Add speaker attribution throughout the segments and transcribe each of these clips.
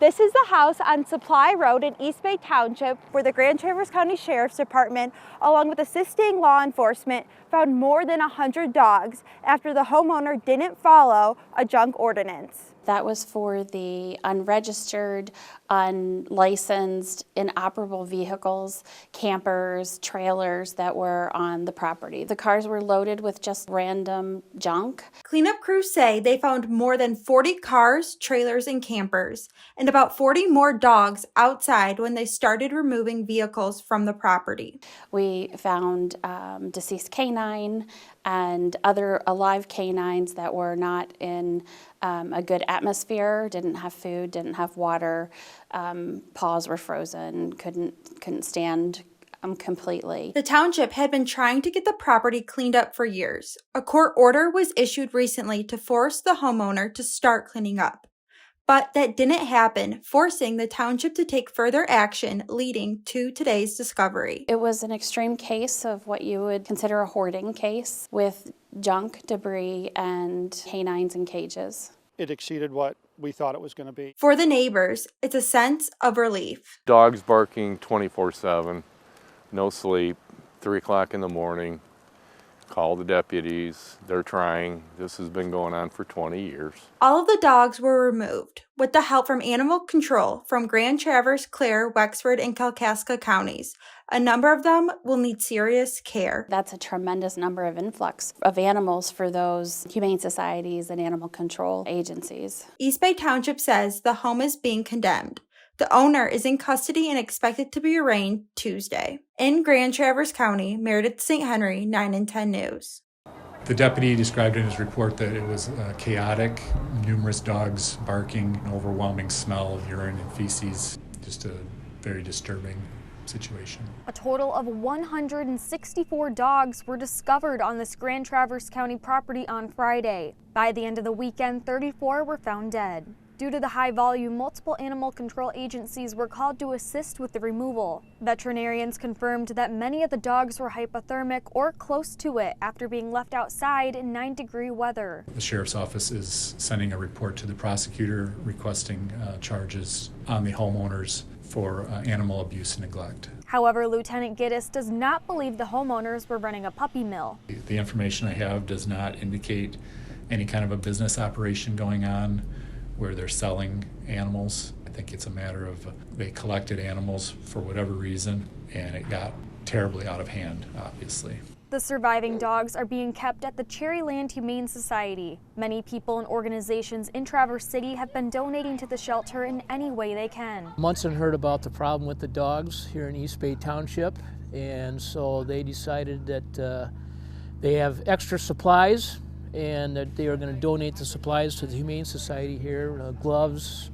Speaker 1: This is the house on Supply Road in East Bay Township where the Grand Traverse County Sheriff's Department, along with assisting law enforcement, found more than 100 dogs after the homeowner didn't follow a junk ordinance.
Speaker 2: That was for the unregistered, unlicensed, inoperable vehicles, campers, trailers that were on the property. The cars were loaded with just random junk.
Speaker 1: Cleanup crews say they found more than 40 cars, trailers, and campers, and about 40 more dogs outside when they started removing vehicles from the property.
Speaker 2: We found deceased canine and other alive canines that were not in a good atmosphere, didn't have food, didn't have water, paws were frozen, couldn't stand completely.
Speaker 1: The township had been trying to get the property cleaned up for years. A court order was issued recently to force the homeowner to start cleaning up. But that didn't happen, forcing the township to take further action, leading to today's discovery.
Speaker 2: It was an extreme case of what you would consider a hoarding case with junk, debris, and canines in cages.
Speaker 3: It exceeded what we thought it was going to be.
Speaker 1: For the neighbors, it's a sense of relief.
Speaker 4: Dogs barking 24/7, no sleep, 3 o'clock in the morning. Call the deputies, they're trying. This has been going on for 20 years.
Speaker 1: All of the dogs were removed with the help from animal control from Grand Traverse, Clare, Wexford, and Kalkaska counties. A number of them will need serious care.
Speaker 2: That's a tremendous number of influx of animals for those humane societies and animal control agencies.
Speaker 1: East Bay Township says the home is being condemned. The owner is in custody and expected to be arraigned Tuesday. In Grand Traverse County, Meredith St. Henry, 9 and 10 News.
Speaker 5: The deputy described in his report that it was chaotic, numerous dogs barking, an overwhelming smell of urine and feces, just a very disturbing situation.
Speaker 6: A total of 164 dogs were discovered on this Grand Traverse County property on Friday. By the end of the weekend, 34 were found dead. Due to the high volume, multiple animal control agencies were called to assist with the removal. Veterinarians confirmed that many of the dogs were hypothermic or close to it after being left outside in 9-degree weather.
Speaker 5: The sheriff's office is sending a report to the prosecutor requesting charges on the homeowners for animal abuse and neglect.
Speaker 6: However, Lieutenant Giddis does not believe the homeowners were running a puppy mill.
Speaker 5: The information I have does not indicate any kind of a business operation going on where they're selling animals. I think it's a matter of they collected animals for whatever reason and it got terribly out of hand, obviously.
Speaker 6: The surviving dogs are being kept at the Cherryland Humane Society. Many people and organizations in Traverse City have been donating to the shelter in any way they can.
Speaker 7: Munson heard about the problem with the dogs here in East Bay Township, and so they decided that they have extra supplies and that they are going to donate the supplies to the Humane Society here, gloves,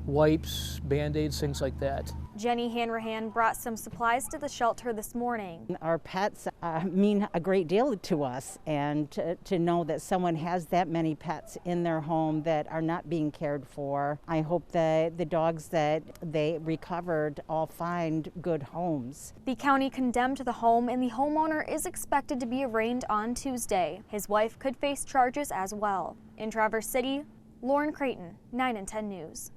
Speaker 7: wipes, Band-Aids, things like that.
Speaker 6: Jenny Hanrahan brought some supplies to the shelter this morning.
Speaker 8: Our pets mean a great deal to us, and to know that someone has that many pets in their home that are not being cared for. I hope that the dogs that they recovered all find good homes.
Speaker 6: The county condemned the home and the homeowner is expected to be arraigned on Tuesday. His wife could face charges as well. In Traverse City, Lauren Creighton, 9 and 10 News.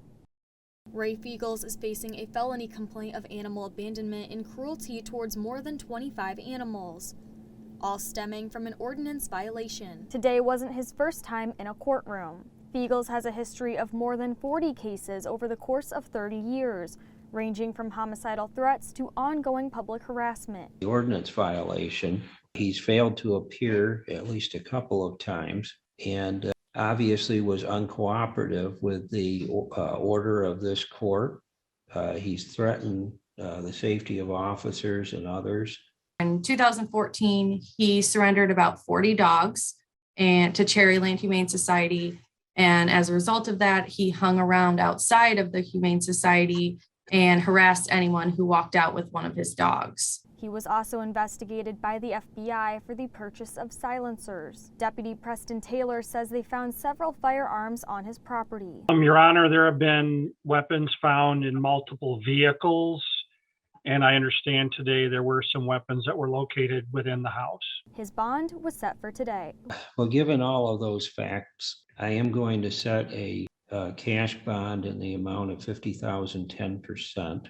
Speaker 6: Ray Fiegels is facing a felony complaint of animal abandonment and cruelty towards more than 25 animals, all stemming from an ordinance violation. Today wasn't his first time in a courtroom. Fiegels has a history of more than 40 cases over the course of 30 years, ranging from homicidal threats to ongoing public harassment.
Speaker 9: The ordinance violation, he's failed to appear at least a couple of times, and obviously was uncooperative with the order of this court. He's threatened the safety of officers and others.
Speaker 10: In 2014, he surrendered about 40 dogs to Cherryland Humane Society. And as a result of that, he hung around outside of the Humane Society and harassed anyone who walked out with one of his dogs.
Speaker 6: He was also investigated by the FBI for the purchase of silencers. Deputy Preston Taylor says they found several firearms on his property.
Speaker 11: Your Honor, there have been weapons found in multiple vehicles, and I understand today there were some weapons that were located within the house.
Speaker 6: His bond was set for today.
Speaker 9: Well, given all of those facts, I am going to set a cash bond in the amount of $50,000, 10%.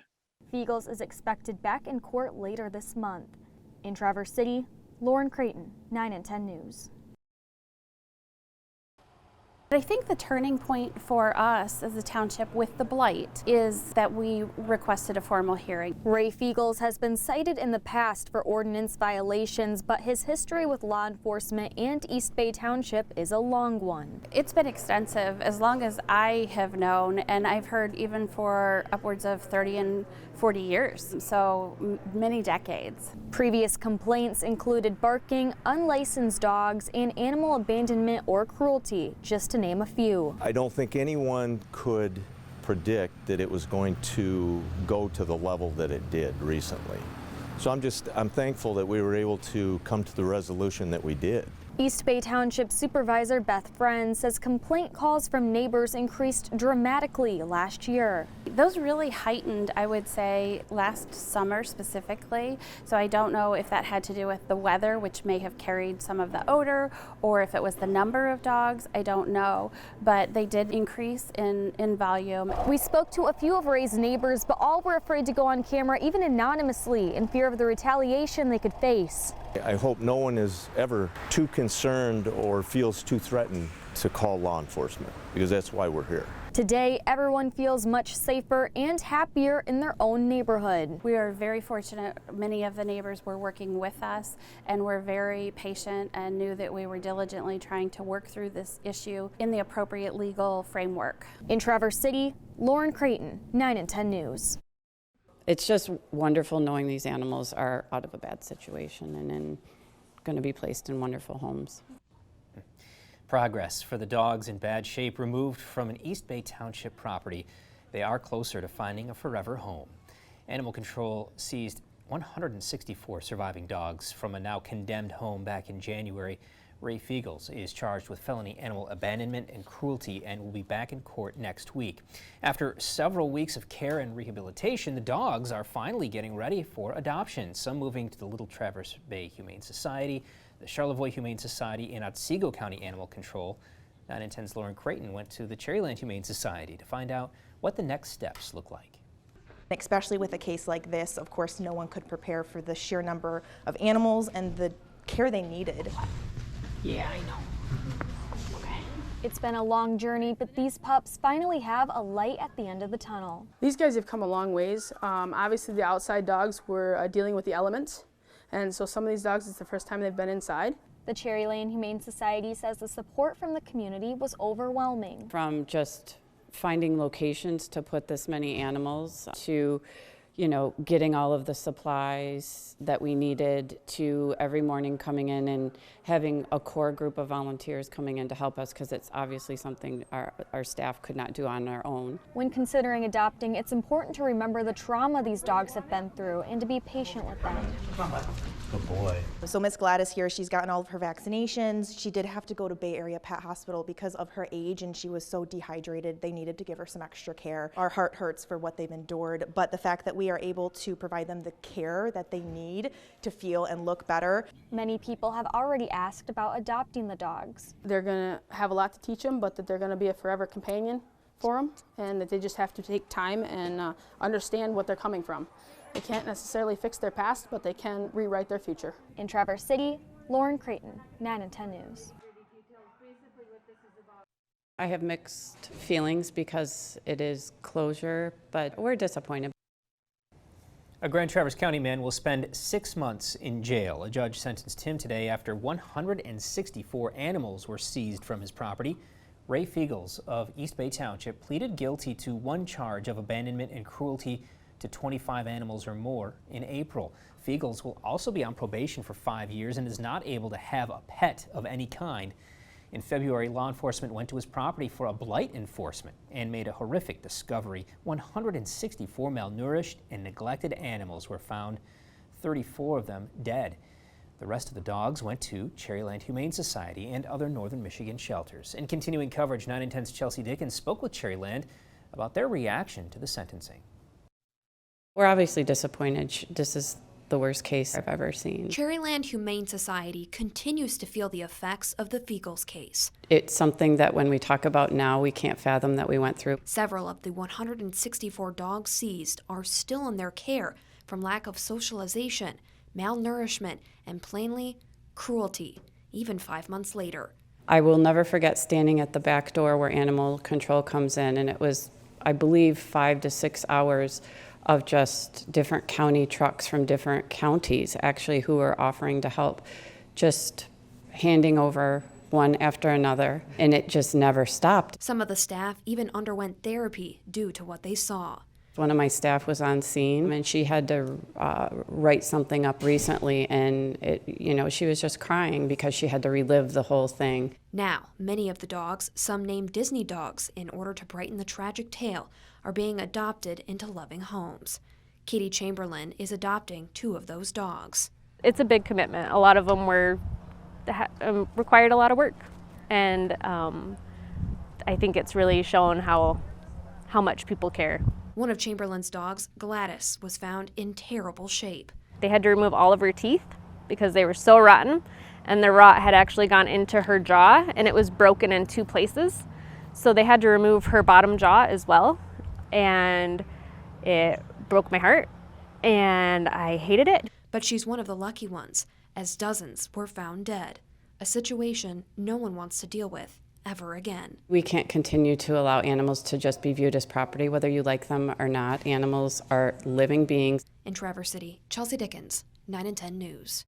Speaker 6: Fiegels is expected back in court later this month. In Traverse City, Lauren Creighton, 9 and 10 News.
Speaker 2: I think the turning point for us as a township with the blight is that we requested a formal hearing.
Speaker 6: Ray Fiegels has been cited in the past for ordinance violations, but his history with law enforcement and East Bay Township is a long one.
Speaker 2: It's been extensive as long as I have known, and I've heard even for upwards of 30 and 40 years, so many decades.
Speaker 6: Previous complaints included barking, unlicensed dogs, and animal abandonment or cruelty, just to name a few.
Speaker 12: I don't think anyone could predict that it was going to go to the level that it did recently. So I'm thankful that we were able to come to the resolution that we did.
Speaker 6: East Bay Township Supervisor Beth Friend says complaint calls from neighbors increased dramatically last year.
Speaker 2: Those really heightened, I would say, last summer specifically. So I don't know if that had to do with the weather, which may have carried some of the odor, or if it was the number of dogs, I don't know. But they did increase in volume.
Speaker 6: We spoke to a few of Ray's neighbors, but all were afraid to go on camera, even anonymously, in fear of the retaliation they could face.
Speaker 12: I hope no one is ever too concerned or feels too threatened to call law enforcement, because that's why we're here.
Speaker 6: Today, everyone feels much safer and happier in their own neighborhood.
Speaker 2: We are very fortunate. Many of the neighbors were working with us and were very patient and knew that we were diligently trying to work through this issue in the appropriate legal framework.
Speaker 6: In Traverse City, Lauren Creighton, 9 and 10 News.
Speaker 13: It's just wonderful knowing these animals are out of a bad situation and going to be placed in wonderful homes.
Speaker 14: Progress for the dogs in bad shape removed from an East Bay Township property. They are closer to finding a forever home. Animal Control seized 164 surviving dogs from a now condemned home back in January. Ray Fiegels is charged with felony animal abandonment and cruelty and will be back in court next week. After several weeks of care and rehabilitation, the dogs are finally getting ready for adoption, some moving to the Little Traverse Bay Humane Society, the Charlevoix Humane Society, and Otsego County Animal Control. 9 and 10's Lauren Creighton went to the Cherryland Humane Society to find out what the next steps look like.
Speaker 15: Especially with a case like this, of course, no one could prepare for the sheer number of animals and the care they needed.
Speaker 2: Yeah, I know. Okay.
Speaker 6: It's been a long journey, but these pups finally have a light at the end of the tunnel.
Speaker 16: These guys have come a long ways. Obviously, the outside dogs were dealing with the elements, and so some of these dogs, it's the first time they've been inside.
Speaker 6: The Cherryland Humane Society says the support from the community was overwhelming.
Speaker 13: From just finding locations to put this many animals to, you know, getting all of the supplies that we needed, to every morning coming in and having a core group of volunteers coming in to help us, because it's obviously something our staff could not do on our own.
Speaker 6: When considering adopting, it's important to remember the trauma these dogs have been through and to be patient with them.
Speaker 12: Good boy.
Speaker 15: So Miss Gladys here, she's gotten all of her vaccinations. She did have to go to Bay Area Pet Hospital because of her age, and she was so dehydrated they needed to give her some extra care. Our heart hurts for what they've endured, but the fact that we are able to provide them the care that they need to feel and look better.
Speaker 6: Many people have already asked about adopting the dogs.
Speaker 16: They're going to have a lot to teach them, but that they're going to be a forever companion for them, and that they just have to take time and understand what they're coming from. They can't necessarily fix their past, but they can rewrite their future.
Speaker 6: In Traverse City, Lauren Creighton, 9 and 10 News.
Speaker 13: I have mixed feelings because it is closure, but we're disappointed.
Speaker 14: A Grand Traverse County man will spend 6 months in jail. A judge sentenced him today after 164 animals were seized from his property. Ray Fiegels of East Bay Township pleaded guilty to one charge of abandonment and cruelty to 25 animals or more in April. Fiegels will also be on probation for 5 years and is not able to have a pet of any kind. In February, law enforcement went to his property for a blight enforcement and made a horrific discovery. 164 malnourished and neglected animals were found, 34 of them dead. The rest of the dogs went to Cherryland Humane Society and other northern Michigan shelters. In continuing coverage, 9 and 10's Chelsea Dickens spoke with Cherryland about their reaction to the sentencing.
Speaker 13: We're obviously disappointed. This is the worst case I've ever seen.
Speaker 17: Cherryland Humane Society continues to feel the effects of the Fiegels case.
Speaker 13: It's something that when we talk about now, we can't fathom that we went through.
Speaker 17: Several of the 164 dogs seized are still in their care from lack of socialization, malnourishment, and plainly, cruelty, even 5 months later.
Speaker 13: I will never forget standing at the back door where animal control comes in, and it was, I believe, 5 to 6 hours of just different county trucks from different counties actually who were offering to help, just handing over one after another, and it just never stopped.
Speaker 17: Some of the staff even underwent therapy due to what they saw.
Speaker 13: One of my staff was on scene, and she had to write something up recently, and she was just crying because she had to relive the whole thing.
Speaker 17: Now, many of the dogs, some named Disney dogs in order to brighten the tragic tale, are being adopted into loving homes. Katie Chamberlain is adopting 2 of those dogs.
Speaker 18: It's a big commitment. A lot of them required a lot of work, and I think it's really shown how much people care.
Speaker 17: One of Chamberlain's dogs, Gladys, was found in terrible shape.
Speaker 18: They had to remove all of her teeth because they were so rotten, and the rot had actually gone into her jaw, and it was broken in 2 places. So they had to remove her bottom jaw as well, and it broke my heart, and I hated it.
Speaker 17: But she's one of the lucky ones, as dozens were found dead, a situation no one wants to deal with ever again.
Speaker 13: We can't continue to allow animals to just be viewed as property, whether you like them or not. Animals are living beings.
Speaker 17: In Traverse City, Chelsea Dickens, 9 and 10 News.